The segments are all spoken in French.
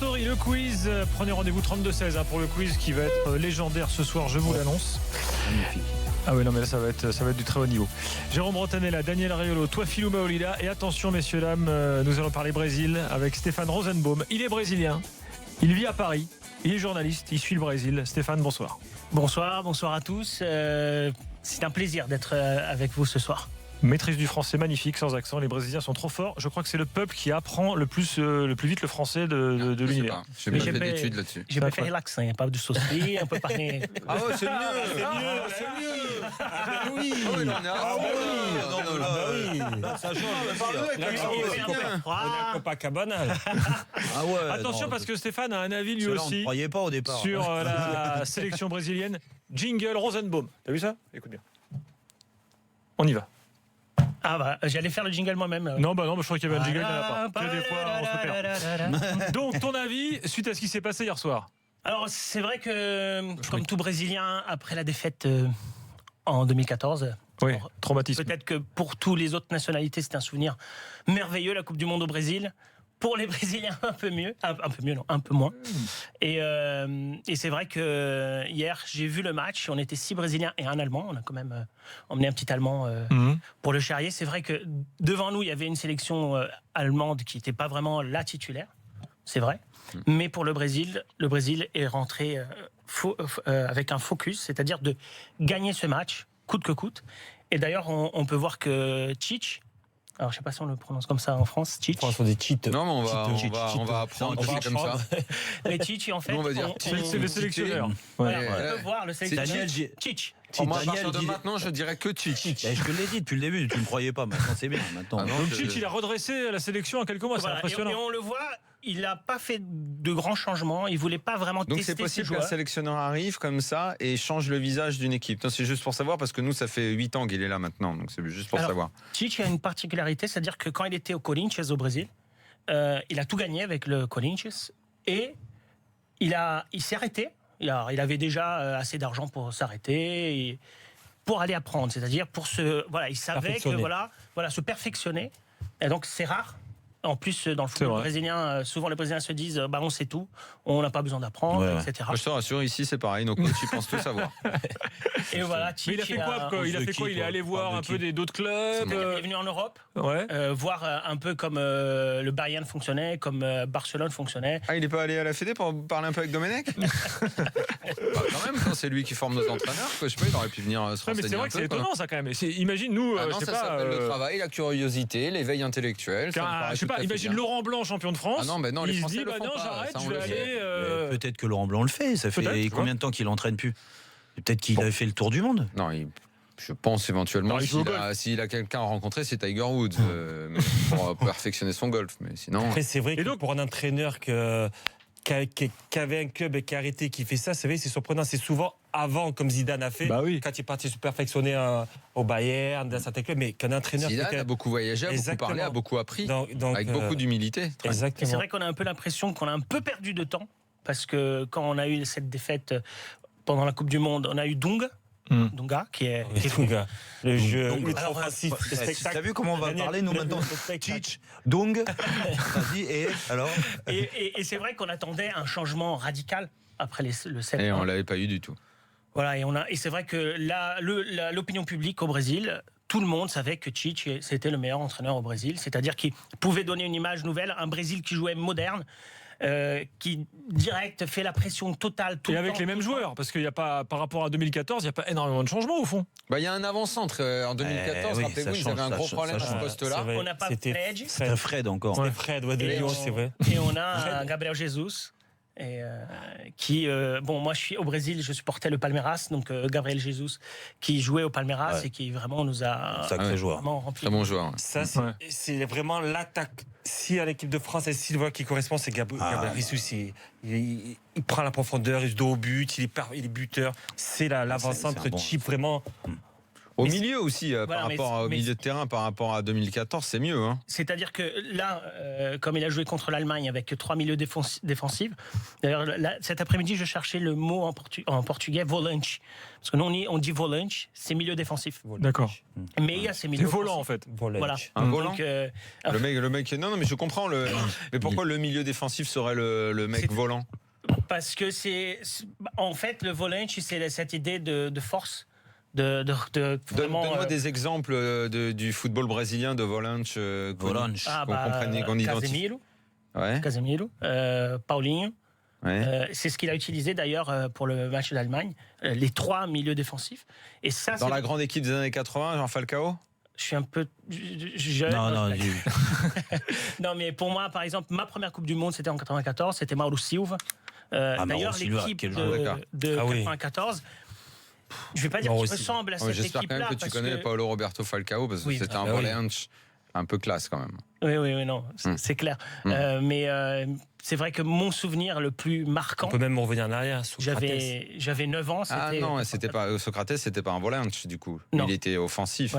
Story, le quiz. Prenez rendez-vous 32-16 pour le quiz qui va être légendaire ce soir, je vous l'annonce. Magnifique. Ah oui, non, mais là, ça va être du très haut niveau. Jérôme Brontanella, Daniel Ariolo, Toifilou Maolida. Et attention, messieurs, dames, nous allons parler Brésil avec Stéphane Rosenbaum. Il est brésilien, il vit à Paris, il est journaliste, il suit le Brésil. Stéphane, bonsoir. Bonsoir à tous. C'est un plaisir d'être avec vous ce soir. Maîtrise du français magnifique, sans accent. Les Brésiliens sont trop forts. Je crois que c'est le peuple qui apprend le plus vite le français de l'univers. Je n'ai pas fait d'études là-dessus. J'ai préféré l'accent, pas de souci, on peut parler. Ah ouais, c'est mieux. C'est mieux. Oui. On est Ça change. On a Copacabana. Ah ouais. Attention, parce que Stéphane a un avis lui On ne aussi croyait pas au départ. sur la sélection brésilienne. Jingle Rosenbaum. T'as vu ça? Écoute bien. On y va. Ah bah, j'allais faire le jingle moi-même. Non, je crois qu'il y avait un jingle, il n'y en a pas. Des fois, on se perd. Donc, ton avis suite à ce qui s'est passé hier soir? Alors, c'est vrai que, comme tout Brésilien, après la défaite en 2014, Oui, traumatisme. peut-être que pour tous les autres nationalités, c'était un souvenir merveilleux, la Coupe du Monde au Brésil. Pour les Brésiliens, un peu moins. Et c'est vrai que hier, j'ai vu le match. On était 6 Brésiliens et un Allemand. On a quand même emmené un petit Allemand pour le charrier. C'est vrai que devant nous, il y avait une sélection allemande qui n'était pas vraiment la titulaire. C'est vrai. Mais pour le Brésil est rentré avec un focus, c'est-à-dire de gagner ce match, coûte que coûte. Et d'ailleurs, on peut voir que Tite... Alors, je ne sais pas si on le prononce comme ça en France, Tite. En France, on dit cheat. Non, mais on va apprendre comme ça. Mais Tite, en fait, Nous, on va dire C'est le sélectionneur. Voilà, Ouais. on peut voir le sélectionneur. Daniel, Tite. Moi, à Daniel partir de dit- maintenant, je dirais que Tite. Je te l'ai dit depuis le début, tu ne me croyais pas, maintenant c'est bien. Maintenant. Ah non, Donc, Tite, il a redressé la sélection en quelques mois, c'est Voilà, impressionnant. et on le voit, il n'a pas fait de grands changements. Il ne voulait pas vraiment Donc tester c'est possible ses qu'un joueurs. sélectionneur arrive comme ça et change le visage d'une équipe. Non, c'est juste pour savoir parce que nous ça fait 8 ans qu'il est là maintenant, donc c'est juste pour Alors, savoir. Tite a une particularité, c'est-à-dire que quand il était au Corinthians au Brésil, il a tout gagné avec le Corinthians et il s'est arrêté. Il avait déjà assez d'argent pour s'arrêter et pour aller apprendre, c'est-à-dire il savait que se perfectionner. Et donc c'est rare. En plus, dans le football brésilien, souvent les Brésiliens se disent on sait tout, on n'a pas besoin d'apprendre, etc. Je te rassure, ici c'est pareil, nos coachs ils pensent tout savoir. Et voilà, Mais il a fait quoi? Il est allé voir un peu d'autres clubs. Il est venu en Europe, voir un peu comme le Bayern fonctionnait, comme Barcelone fonctionnait. Ah, il n'est pas allé à la Fédé pour parler un peu avec Domenech? Quand même, quand c'est lui qui forme nos entraîneurs, je sais pas, il aurait pu venir se renseigner. Mais c'est vrai que c'est étonnant ça quand même. Imagine nous, Ah non, ça s'appelle le travail, la curiosité, l'éveil intellectuel. Je sais pas, imagine Laurent Blanc, champion de France. Ah non, mais non, les Français le font pas, j'arrête, ça, on je vais le sait. aller. Peut-être que Laurent Blanc le fait. Ça fait combien de temps qu'il entraîne plus? Peut-être qu'il a fait le tour du monde. Non, je pense éventuellement s'il a quelqu'un à rencontrer, c'est Tiger Woods pour perfectionner son golf. Mais sinon. Après, c'est vrai que pour un entraîneur qui avait un club et qui a arrêté, qui fait ça, c'est vrai, c'est surprenant. C'est souvent avant, comme Zidane a fait, quand il est parti se perfectionner au Bayern, dans certains clubs, mais qu'un entraîneur. Zidane a beaucoup voyagé, a beaucoup parlé, a beaucoup appris, avec beaucoup d'humilité. Et c'est vrai qu'on a un peu l'impression qu'on a un peu perdu de temps, parce que quand on a eu cette défaite pendant la Coupe du Monde, on a eu Dunga, qui est le jeu ultra offensif. T'as vu comment on va parler nous maintenant? Tite, Dung, vas-y, et alors et c'est vrai qu'on attendait un changement radical après le 7. Et on l'avait pas eu du tout. Voilà, et c'est vrai que l'opinion publique au Brésil, tout le monde savait que Tite, c'était le meilleur entraîneur au Brésil, c'est-à-dire qu'il pouvait donner une image nouvelle, un Brésil qui jouait moderne, qui direct fait la pression totale tout et le avec temps, les mêmes joueurs, parce qu'il y a pas, par rapport à 2014, il n'y a pas énormément de changements au fond. Il y a un avant-centre en 2014, rappelez-vous, ils avaient un gros problème à ce poste-là. On n'a pas Fred. C'était Fred encore. C'était Fred, de Lyon, c'est vrai. Et on a Gabriel Jesus. Qui moi je suis au Brésil, je supportais le Palmeiras, donc Gabriel Jesus qui jouait au Palmeiras et qui vraiment nous a sacré joueur, rempli. Très bon joueur. Ça c'est vraiment l'attaque. Si à l'équipe de France et si le voit qui correspond, c'est Gabriel Jesus. Il prend la profondeur, il se doit au but, il est buteur. C'est l'avant-centre type vraiment. Au Mais milieu aussi, Voilà, par rapport au milieu de terrain, par rapport à 2014, c'est mieux. Hein. C'est-à-dire que là, comme il a joué contre l'Allemagne avec 3 milieux défensifs, d'ailleurs, cet après-midi, je cherchais le mot en portugais, volante. Parce que nous, on dit volante, c'est milieu défensif. D'accord. Mais il y a ces milieux C'est volant en fait. Voilà. Un volant. Donc, Le mec. Non, mais je comprends. Mais pourquoi le milieu défensif serait le mec volant? Parce que en fait, le volante, c'est cette idée de force. Donne-moi des exemples du football brésilien de volante qu'on comprenne, qu'on identifie. Casemiro, Paulinho. Ouais. C'est ce qu'il a utilisé d'ailleurs pour le match d'Allemagne, les 3 milieux défensifs. Et ça, Dans la grande équipe des années 80, Jean Falcao. Je suis un peu jeune. Non, non, mais pour moi, par exemple, ma première Coupe du Monde, c'était en 94, c'était Mauro Silva. D'ailleurs, l'équipe de 94. Je ne vais pas dire qu'il ressemble à cette équipe-là. J'espère quand même que tu connais Paulo Roberto Falcao, parce que c'était un volante un peu classe quand même. Oui, non, c'est clair. Mais c'est vrai que mon souvenir le plus marquant. On peut même revenir en arrière. J'avais 9 ans. Ah non, Socrates, c'était pas un volante du coup. Non. Il était offensif.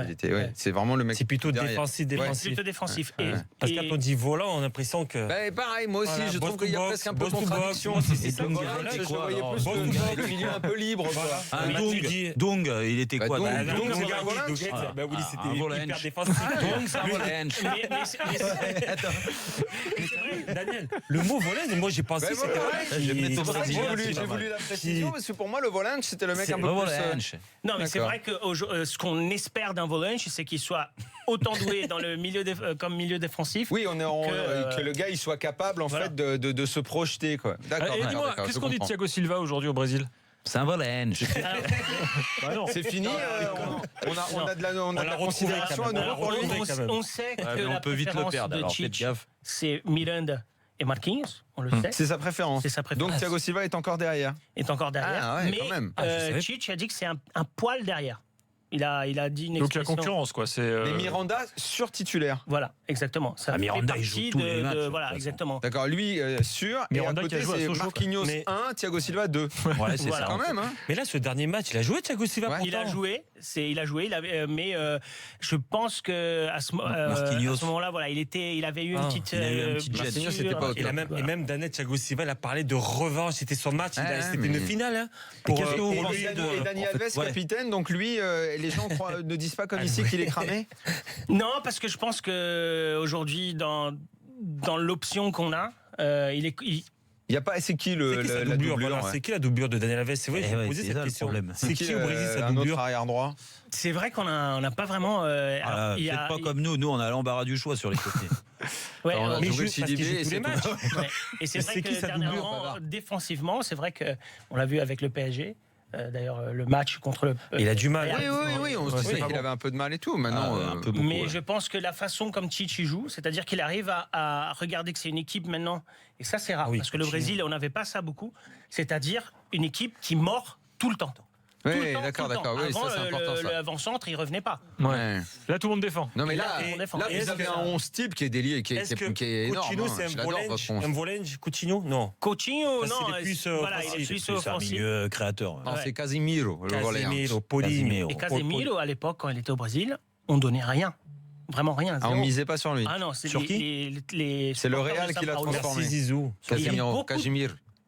C'est vraiment le mec. C'est plutôt défensif. Plutôt défensif. Parce que quand on dit volant, on a l'impression que. Pareil, moi aussi, je trouve qu'il y a presque un peu de contradiction. Je voyais plus le milieu un peu libre. Dung, il était quoi? Oui, c'était hyper défensif. Dung, c'est un volante. Daniel, le mot volante, moi j'ai pensé que c'était. J'ai voulu la précision parce que pour moi, le volante, c'était le mec un peu plus. Non, mais c'est vrai que ce qu'on espère d'un volante, c'est qu'il soit autant doué dans le milieu comme milieu défensif. Oui, que le gars il soit capable en fait de se projeter quoi. D'accord. Et dis-moi, qu'est-ce qu'on dit de Thiago Silva aujourd'hui au Brésil? C'est un volante. C'est fini. On a de la considération à nouveau pour lui. On sait que la préférence de Tite, c'est Miranda et Marquinhos, on le sait. C'est sa préférence. Donc Thiago Silva est encore derrière. Mais quand même. Tite a dit que c'est un poil derrière. Il a dit une donc il y a concurrence quoi. Mais Miranda sur-titulaire. Voilà, exactement. Ça Miranda il joue tous les matchs. Voilà, exactement. D'accord, lui sur. Miranda et à côté c'est Marquinhos 1, Thiago Silva 2. Ouais, c'est ça quand même. Hein. Mais là, ce dernier match, il a joué Thiago Silva. Il a joué. Mais je pense que à ce moment-là, voilà, il avait eu une petite. blessure. Et même Daniel Thiago Silva, il a parlé de revanche. C'était son match. C'était une finale. Et Dani Alves, capitaine. Donc lui. Les gens ne disent pas comme ici qu'il est cramé? Non, parce que je pense qu'aujourd'hui, dans l'option qu'on a, il n'y a pas. C'est qui la doublure? C'est qui la doublure de Daniel Alves? C'est vrai, je me posais cette question. C'est qui au Brésil sa doublure? Un autre arrière droit. C'est vrai qu'on n'a pas vraiment. Peut-être pas comme nous. Nous, on a l'embarras du choix sur les côtés. Ouais, on a mais joué Sidibé et tous les matchs. Et c'est vrai que dernièrement, défensivement, c'est vrai qu'on l'a vu avec le PSG. D'ailleurs, le match contre le. Il a du mal. Oui, on se disait qu'il avait un peu de mal et tout. Maintenant, un peu beaucoup, mais je pense que la façon comme Tite joue, c'est-à-dire qu'il arrive à regarder que c'est une équipe maintenant, et ça c'est rare, parce que le Brésil, on n'avait pas ça beaucoup, c'est-à-dire une équipe qui mord tout le temps. Oui, d'accord. Oui, avant, ça, c'est important. l'avant-centre, il revenait pas. Ouais. Là, tout le monde défend. Non, mais là vous avez un 11 type qui est délié, qui est énorme. Coutinho, c'est un volante Coutinho? Non. Coutinho, non. Il est plus un milieu créateur. Non, c'est Casemiro, le Casemiro, Paulinho. Et Casemiro, à l'époque, quand il était au Brésil, on donnait rien. Vraiment rien. On misait pas sur lui. Ah non, c'est sur qui? C'est le Real qui l'a transformé. Casemiro.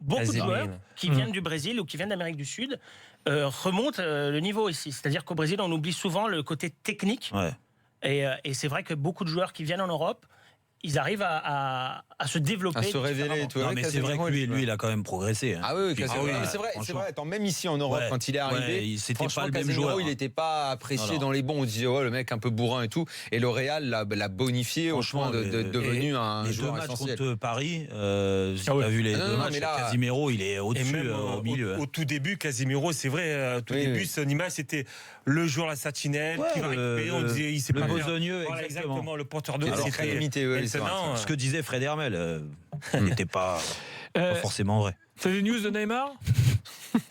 Beaucoup de joueurs qui viennent du Brésil ou qui viennent d'Amérique du Sud remontent le niveau ici. C'est-à-dire qu'au Brésil, on oublie souvent le côté technique. Ouais. Et c'est vrai que beaucoup de joueurs qui viennent en Europe, ils arrivent à se développer. À se révéler. Non, mais c'est vrai que lui, il a quand même progressé. Ah oui, c'est vrai. Attends, même ici en Europe, quand il est arrivé, c'était pas le même joueur. Il n'était pas apprécié dans les bons. On disait, le mec un peu bourrin et tout. Et le Real l'a bonifié au point de devenu un joueur essentiel. Les 2 matchs contre Paris, si tu as vu les 2 matchs, Casemiro, il est au-dessus, au milieu. Au tout début, Casemiro, c'est vrai, au tout début, son image, c'était le joueur la satinelle qui va récupérer. On disait, il s'est pas besogneux, exactement, le porteur de. C'est très limité. Ce que disait Fred Hermel n'était pas forcément vrai. C'est des news de Neymar?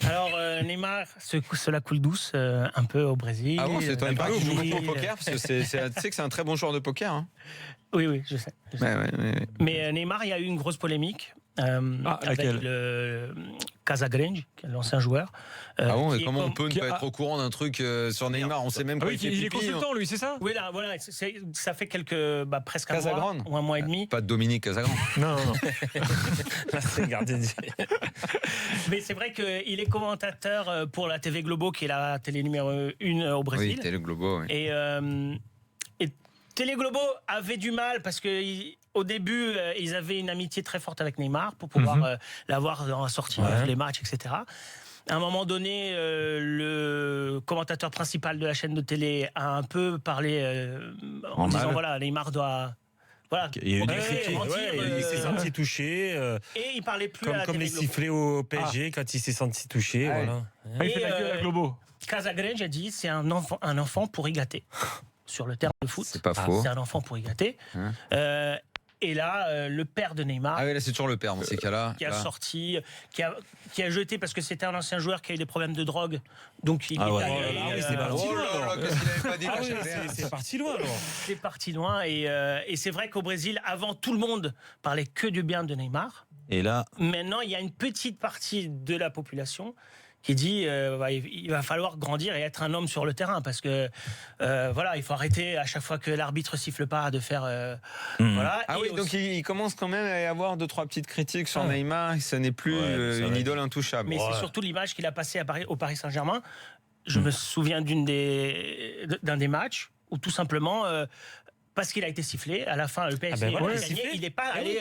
Alors Neymar, cela coule douce un peu au Brésil. Ah bon, c'est toi qui joue beaucoup au poker, parce que tu sais que c'est un très bon joueur de poker. Hein. Oui, je sais. Mais Neymar, il y a eu une grosse polémique avec Casagrande, qui est l'ancien joueur. Ah bon, et comment on peut ne pas être au courant d'un truc sur Neymar? On sait même pas. Il est consultant, lui, c'est ça? Oui, là, voilà, ça fait presque un Casagrande mois ou un mois et demi. Pas de Dominique Casagrande. Non. C'est gardien. Mais c'est vrai qu'il est commentateur pour la TV Globo, qui est la télé numéro 1 au Brésil. Oui, Télé Globo, oui. Et Télé Globo avait du mal parce que au début, ils avaient une amitié très forte avec Neymar pour pouvoir l'avoir dans la sortie de les matchs, etc. À un moment donné, le commentateur principal de la chaîne de télé a un peu parlé en disant voilà, Neymar doit. Voilà. Il y a eu des critiques. Il s'est senti touché. Et il parlait plus à la comme télé les Globo. sifflets au PSG quand il s'est senti touché. Voilà. Il fait la gueule à Globo. Casagrande a dit c'est un enfant pour y gâter. Sur le terrain de foot. C'est pas faux. C'est un enfant pour y gâter. Et là, le père de Neymar. Ah oui, là c'est toujours le père dans ces cas-là. Qui a sorti, qui a jeté parce que c'était un ancien joueur qui a eu des problèmes de drogue. Donc il c'est parti Oh là là, qu'est-ce qu'il avait pas dit? Ah oui, c'est parti loin alors. C'est parti loin. Et c'est vrai qu'au Brésil, avant, tout le monde parlait que du bien de Neymar. Et là, Maintenant, il y a une petite partie de la population qui dit il va falloir grandir et être un homme sur le terrain parce que voilà, il faut arrêter à chaque fois que l'arbitre siffle pas de faire voilà. Ah Et oui, aussi- donc il commence quand même à y avoir 2-3 petites critiques sur Neymar. Ce n'est plus une idole intouchable. mais c'est surtout l'image qu'il a passée au Paris Saint-Germain. Je me souviens d'un des matchs où tout simplement parce qu'il a été sifflé à la fin le PSG voilà, a il est gagné, sifflé. il n'est pas allé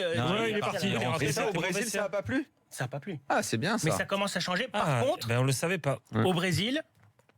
il est parti. Il est rentré Et ça, au dans Brésil, ça n'a pas plu? ça n'a pas plu. Ah, c'est bien ça. Mais ça commence à changer. Par contre, on le savait pas. au Brésil,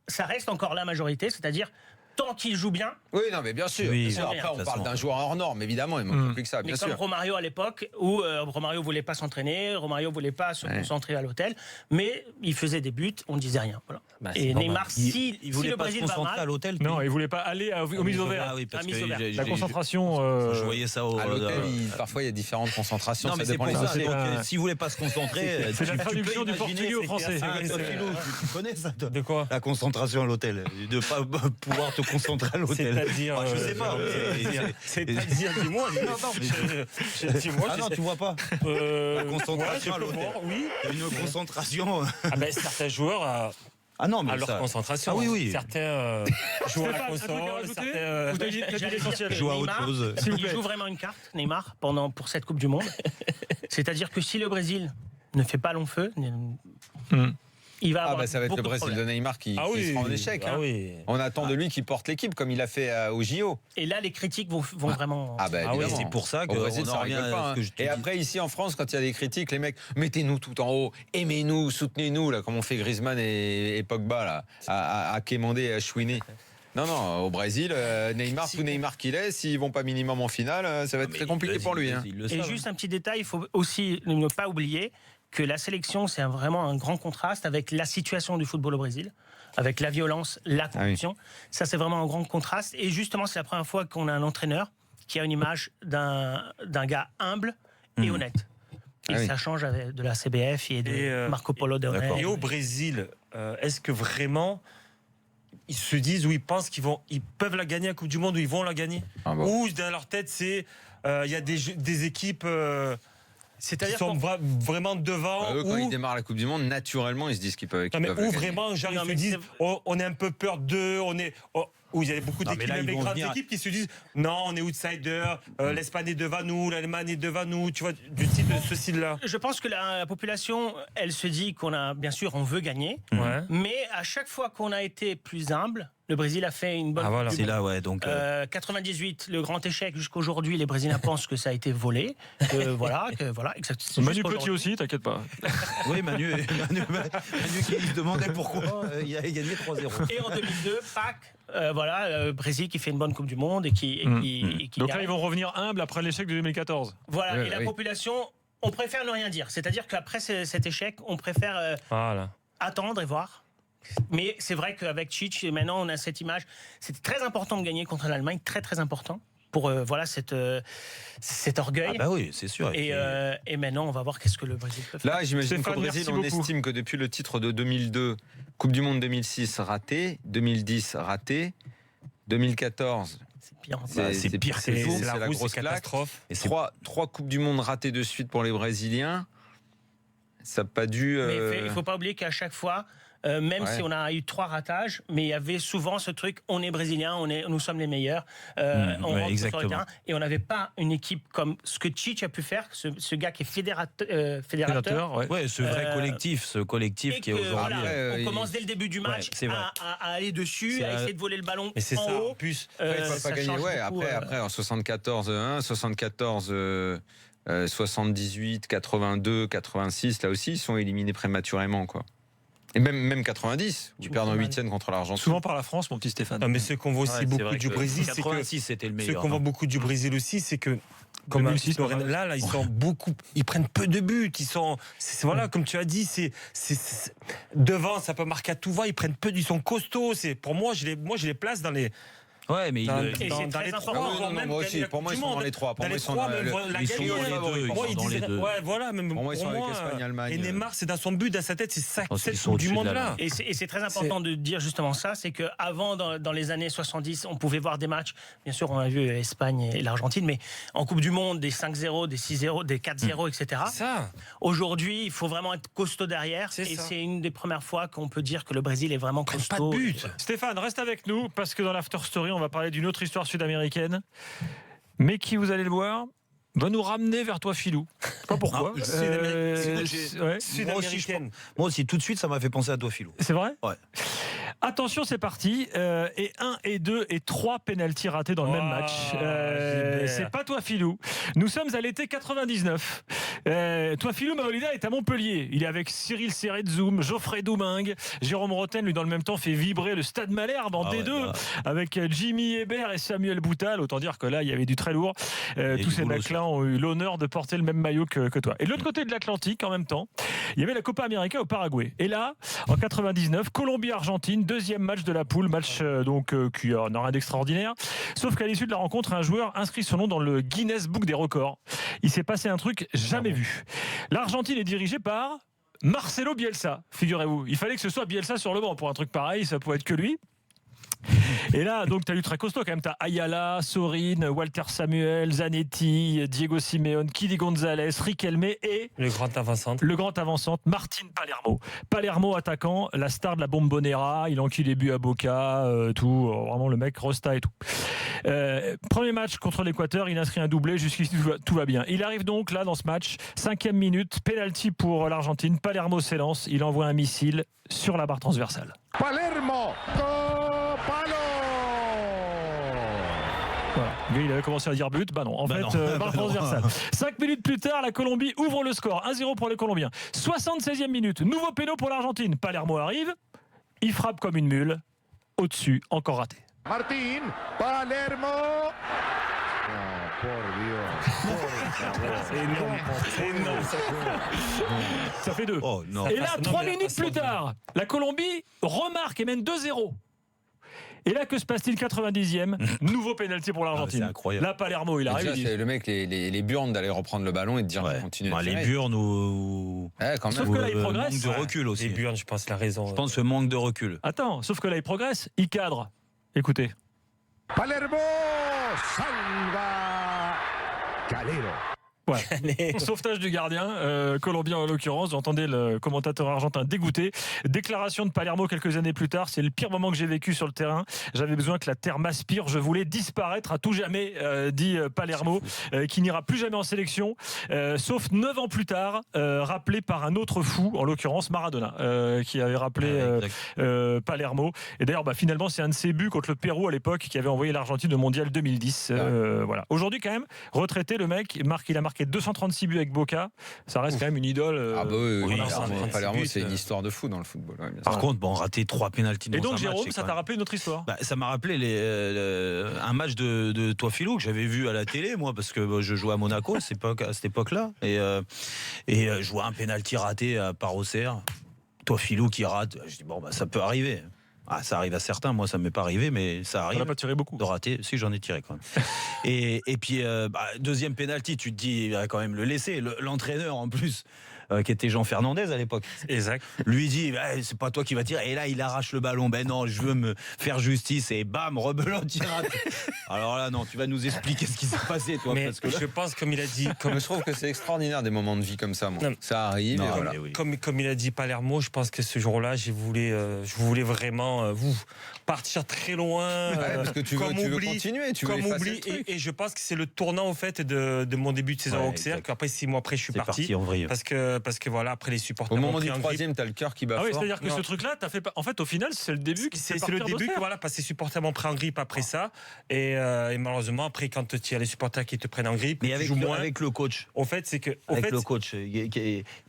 ça reste encore la majorité, c'est-à-dire tant qu'il joue bien. Oui, non, mais bien sûr. Oui, Bien sûr. bien. Après, on De toute parle façon. d'un joueur hors norme, évidemment. Il manque plus que ça, Mais bien comme sûr. Romario à l'époque, où Romario voulait pas s'entraîner, Romario voulait pas se concentrer à l'hôtel, mais il faisait des buts, on ne disait rien. Voilà. C'est Et normal. Neymar, si il voulait le pas se Brésil va concentrer à mal, l'hôtel. Non, il voulait pas aller aux mises au vert. Ah oui, parce À mise au vert. que La concentration. je voyais ça au. À l'hôtel, parfois, il y a différentes concentrations. Non, mais ça c'est dépend pour des ça. hôtels. Donc, s'il voulait pas se concentrer, C'est la tu peux traduction du imaginer, portugais au c'est français. clair. Ah, toi, Philo, tu connais ça, toi? De quoi? La concentration à l'hôtel, de pas pouvoir te concentrer à l'hôtel. C'est-à-dire. Je sais pas. C'est-à-dire, dis-moi. Dis-moi. Ah non, tu vois pas. La concentration à l'hôtel. Oui. Une concentration. Ah ben, certains joueurs Ah non, mais à leur ça. concentration. Ah oui, oui. Certains jouent à la Stéphane, un truc à console, rajouter certains. Ou t'as dit J'allais l'essentiel? dire que Joue à autre Neymar, chose. S'il vous il plaît. joue vraiment une carte, Neymar, pour cette Coupe du Monde. C'est-à-dire que si le Brésil ne fait pas long feu, il va Ah, avoir bah, ça va être beaucoup le de Brésil de problèmes. Neymar qui sera en échec. Ah hein. oui. On attend de lui qu'il porte l'équipe comme il a fait au JO. Et là, les critiques vont vraiment. Ah, bah, Ah oui, évidemment. C'est pour ça Au Brésil, qu'on ça en revient rigole pas. à hein. ce que je te Et dis. après, ici en France, quand il y a des critiques, les mecs, mettez-nous tout en haut, aimez-nous, soutenez-nous, là, comme on fait Griezmann et Pogba, là, à quémander et à chouiner. Non, non, au Brésil, Neymar, tout Neymar qu'il est, s'ils vont pas minimum en finale, ça va être très compliqué pour lui. Hein. Et juste un petit détail, il faut aussi ne pas oublier que la sélection, c'est vraiment un grand contraste avec la situation du football au Brésil, avec la violence, la corruption. Ça, c'est vraiment un grand contraste. Et justement, c'est la première fois qu'on a un entraîneur qui a une image d'un gars humble et honnête. Et ça change avec de la CBF et de Marco Polo de Rey. Et au Brésil, est-ce que vraiment ils se disent ou ils pensent ils peuvent la gagner à la Coupe du Monde ou ils vont la gagner? Ah bon. Ou dans leur tête, c'est il y a des équipes qui C'est-à-dire sont vraiment devant. Eux, quand ou ils démarrent la Coupe du Monde, naturellement, ils se disent qu'ils peuvent. non, mais peuvent où la gagner. vraiment, genre, Non, ils se mais disent, on est un peu peur d'eux, où il y a beaucoup Non, mais d'équipes, là, même ils les vont grandes venir- équipes qui se disent, non, on est outsider, l'Espagne est devant nous, l'Allemagne est devant nous, tu vois, du type de ce style-là. Je pense que la population, elle se dit qu'on a, bien sûr, on veut gagner, Ouais. mais à chaque fois qu'on a été plus humble, le Brésil a fait une bonne. Ah, voilà. Coupe du C'est Monde. là, ouais. Donc, 98, le grand échec jusqu'aujourd'hui, les Brésiliens pensent que ça a été volé, voilà, c'est Manu juste Petit aujourd'hui. aussi, t'inquiète pas. oui, Manu qui se demandait pourquoi il a gagné 3-0. Et en 2002, Pâques, Brésil qui fait une bonne Coupe du Monde et qui Donc là, gagne. ils vont revenir humbles après l'échec de 2014. Voilà, Ouais, et la oui. population, on préfère ne rien dire. C'est-à-dire qu'après cet échec, on préfère Voilà. attendre et voir. Mais c'est vrai qu'avec Tchich, maintenant, on a cette image. C'était très important de gagner contre l'Allemagne, très très important pour cet orgueil. Ah bah oui, c'est sûr. Et maintenant, on va voir qu'est-ce que le Brésil peut faire. Là, j'imagine Stéphane, qu'au Brésil, merci on beaucoup. estime que depuis le titre de 2002, Coupe du Monde 2006 raté, 2010 raté, 2014 C'est pire. c'est pire que tout. c'est la la rousse, grosse c'est claque. catastrophe. Et c'est- Trois Coupes du Monde ratées de suite pour les Brésiliens. Ça n'a pas dû. Mais il ne faut pas oublier qu'à chaque fois, même si on a eu 3 ratages, mais il y avait souvent ce truc, on est brésilien, nous sommes les meilleurs, on rentre sur le terrain, et on n'avait pas une équipe comme ce que Tite a pu faire, ce gars qui est fédérateur. Ouais, ce vrai collectif, qui est aujourd'hui. Voilà, on commence dès le début du match à aller dessus, à essayer de voler le ballon en haut. En plus, il ne faut pas gagner. Après, en 74-1, 74. 78, 82, 86, là aussi, ils sont éliminés prématurément, quoi. Et même 90, ils perdent en 8e contre l'Argentine. Souvent par la France, mon petit Stéphane. Non, mais ce qu'on voit aussi beaucoup du Brésil, c'est que 86, c'était le meilleur. Ce qu'on voit beaucoup du Brésil aussi, c'est que comme là, ils sont ils prennent peu de buts, voilà, comme tu as dit, c'est devant, ça peut marquer à tout va, ils prennent peu, ils sont costauds. Pour moi, je les place dans les. Ouais, mais dans les 3. Moi aussi, pour moi, ils sont dans les 3. Pour moi, ils sont dans les 2. Ouais, voilà, même pour moi, ils sont avec Espagne, Allemagne. Et Neymar, c'est dans son but, dans sa tête, c'est ça, cette Coupe du monde-là. Et c'est très important de dire justement ça, c'est qu'avant, dans les années 70, on pouvait voir des matchs, bien sûr, on a vu l'Espagne et l'Argentine, mais en Coupe du Monde, des 5-0, des 6-0, des 4-0, etc. Aujourd'hui, il faut vraiment être costaud derrière, et c'est une des premières fois qu'on peut dire que le Brésil est vraiment costaud. Pas de but. Stéphane, reste avec nous, parce que dans l'After Story, on va parler d'une autre histoire sud-américaine, mais qui, vous allez le voir, va nous ramener vers toi, Philou. Je sais pas pourquoi. Sud-américaine. Moi aussi, tout de suite, ça m'a fait penser à toi, Philou. C'est vrai ? Ouais. Attention, c'est parti. Et 1 et 2 et 3 pénaltys ratés dans le même match. C'est pas toi, Philou. Nous sommes à l'été 99. Toi, Philou Maolida est à Montpellier. Il est avec Cyril Serret-Zoum, Geoffrey Doumingue. Jérôme Rotten, lui, dans le même temps, fait vibrer le Stade Malherbe en D2 avec Jimmy Hébert et Samuel Boutal. Autant dire que là, il y avait du très lourd. Tous ces mecs-là ont eu l'honneur de porter le même maillot que toi. Et de l'autre côté de l'Atlantique, en même temps, il y avait la Copa América au Paraguay. Et là, en 99, Colombie-Argentine, deuxième match de la poule, match qui n'a rien d'extraordinaire. Sauf qu'à l'issue de la rencontre, un joueur inscrit son nom dans le Guinness Book des records. Il s'est passé un truc jamais vu. L'Argentine est dirigée par Marcelo Bielsa, figurez-vous. Il fallait que ce soit Bielsa sur le banc pour un truc pareil, ça pouvait être que lui. Et là, donc, tu as eu très costaud quand même. Tu as Ayala, Sorin, Walter Samuel, Zanetti, Diego Simeone, Kili Gonzalez, Riquelme et le grand avant-centre Martin Palermo. Palermo, attaquant, la star de la Bombonera. Il enquille les buts à Boca, tout. Vraiment, le mec, Rosta et tout. Premier match contre l'Équateur, il inscrit un doublé. Jusqu'ici, tout va bien. Il arrive donc là dans ce match, 5e minute, penalty pour l'Argentine. Palermo s'élance, il envoie un missile sur la barre transversale. Palermo, Voilà. Il avait commencé à dire but, barre transversale. 5 minutes plus tard, la Colombie ouvre le score, 1-0 pour les Colombiens. 76e minute, nouveau péno pour l'Argentine. Palermo arrive, il frappe comme une mule, au-dessus, encore raté. Martín, Palermo. C'est énorme. Ça fait 2. Oh, non. Et là, 3 minutes plus tard, la Colombie remarque et mène 2-0. Et là, que se passe-t-il 90e? Nouveau pénalty pour l'Argentine. C'est incroyable. Là, Palermo, il arrive. C'est le mec, les burnes d'aller reprendre le ballon et de dire continue. Les burnes ou. Sauf que là, il progresse. Manque de recul aussi. Les burnes, je pense, la raison. Je pense le manque de recul. Attends, sauf que là, il progresse. Il cadre. Écoutez. Palermo, salva Calero. Ouais. Sauvetage du gardien, colombien en l'occurrence. J'entendais le commentateur argentin dégoûté. Déclaration de Palermo quelques années plus tard. C'est le pire moment que j'ai vécu sur le terrain. J'avais besoin que la terre m'aspire. Je voulais disparaître à tout jamais, dit Palermo, qui n'ira plus jamais en sélection. Sauf 9 ans plus tard, rappelé par un autre fou, en l'occurrence Maradona, qui avait rappelé Palermo. Et d'ailleurs, finalement, c'est un de ses buts contre le Pérou à l'époque qui avait envoyé l'Argentine au Mondial 2010. Voilà. Aujourd'hui, quand même, retraité, le mec, il a marqué 236 buts avec Boca, ça reste quand même une idole. Palermo, c'est une histoire de fou dans le football. Ouais, par contre, raté 3 pénaltys dans un match. Et donc, Jérôme, ça t'a rappelé une autre histoire? Ça m'a rappelé un match de toi, Philou, que j'avais vu à la télé, moi, parce que je jouais à Monaco à cette époque-là. Et je vois un pénalty raté par Auxerre. Toi, Philou, qui rate. Je dis, ça peut arriver. Ça arrive à certains, moi ça ne m'est pas arrivé, mais ça On arrive. n'a pas tiré beaucoup. De rater, si j'en ai tiré quand même. et puis deuxième penalty, tu te dis il va quand même le laisser. L'entraîneur en plus, qui était Jean Fernandez à l'époque. Exact. Lui dit c'est pas toi qui vas tirer. Et là il arrache le ballon. Ben non, je veux me faire justice et bam, rebelote, tirate. Alors là non, tu vas nous expliquer ce qui s'est passé toi. Mais parce que là... je pense, comme il a dit, Je trouve que c'est extraordinaire des moments de vie comme ça. Moi. Non. Ça arrive. Non, et voilà. mais oui. comme il a dit Palermo, je pense que ce jour-là, je voulais vraiment partir très loin. Parce que tu veux comme continuer, tu veux comme effacer oubli, le truc. et je pense que c'est le tournant au fait de mon début de saison Ouais, au Auxerre, exact. qu'après 6 mois après je suis C'est parti en vrille. parce que voilà, après les supporters Au m'ont moment pris du en grippe. troisième, t'as le cœur qui bat Ah oui, fort. c'est-à-dire que Non. ce truc-là, t'as fait pas. En fait, au final, c'est le début qui C'est le début que voilà, parce que les supporters m'ont pris en grippe après ça, et malheureusement après quand tu as les supporters qui te prennent en grippe, Mais tu avec joues moins. le coach. Au fait, c'est que Avec le coach.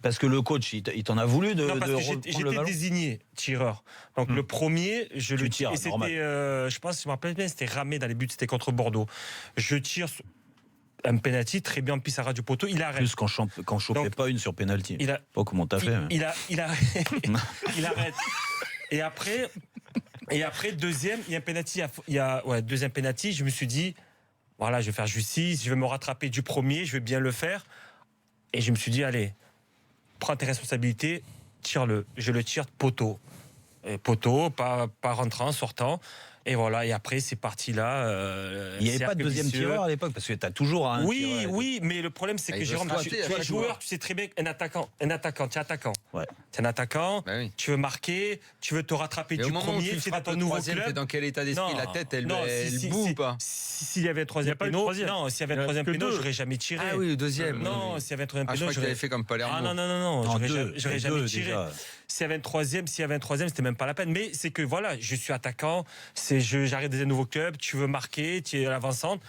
Parce que le coach, il t'en a voulu de non, parce que reprendre le j'étais ballon. désigné tireur. Donc le premier, je Tu le tires, tire. Et c'était, normal. je pense, je me rappelle bien, c'était Ramé dans les buts, c'était contre Bordeaux. Je tire un penalty très bien, puis ça rate du poteau. Il arrête. Plus quand je chopais Donc, pas une sur penalty. Il a, Pas comment t'as fait. il arrête. Et après deuxième, il y a un penalty. Deuxième penalty. Je me suis dit, voilà, je vais faire justice, je vais me rattraper du premier, je vais bien le faire. Et je me suis dit, allez, prends tes responsabilités, tire-le. Je le tire poteau. Et poteau, pas rentrant, sortant. Et voilà, et après, c'est parti là. Il n'y avait pas de deuxième tireur à l'époque, parce que tu as toujours un tireur. Oui, mais le problème, c'est Ah, que il veut Jérôme, se tu rater à es chaque joueur, fois. tu sais très bien qu'un attaquant, tu es attaquant. Ouais. Tu es un attaquant, Bah oui. tu veux marquer, tu veux te rattraper Et du au moment où premier, tu c'est dans frappes ton le nouveau troisième, t'es club. dans quel état d'esprit? La tête, elle si- boue si- ou pas? S'il y avait un Il y troisième a pas eu de péno, troisième. non, s'il y avait Il y un a troisième que péno, deux. j'aurais jamais tiré. Ah oui, le deuxième. Non, oui. s'il y avait un troisième Ah, je péno, crois que tu avais fait comme Palermo. Ah non, En j'aurais jamais deux, tiré. déjà. S'il y avait un troisième, c'était même pas la peine. Mais c'est que voilà, je suis attaquant, j'arrive dans un nouveau club, tu veux marquer, tu es à l'avancante.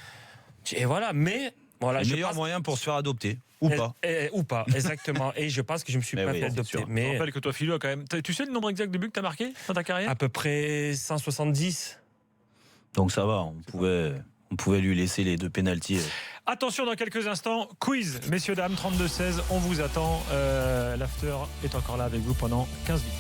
Et voilà, mais voilà, Le je meilleur pense- moyen pour se faire adopter, ou pas. Ou pas, exactement. Et je pense que je me suis Mais pas oui, fait c'est adopter. sûr. Je Mais rappelle que toi, Philou, a quand même. Tu sais le nombre exact de buts que tu as marqué dans ta carrière? à peu près 170. Donc ça va, on pouvait lui laisser les deux pénaltys. Attention, dans quelques instants, quiz, messieurs, dames, 32-16, on vous attend. L'after est encore là avec vous pendant 15 minutes.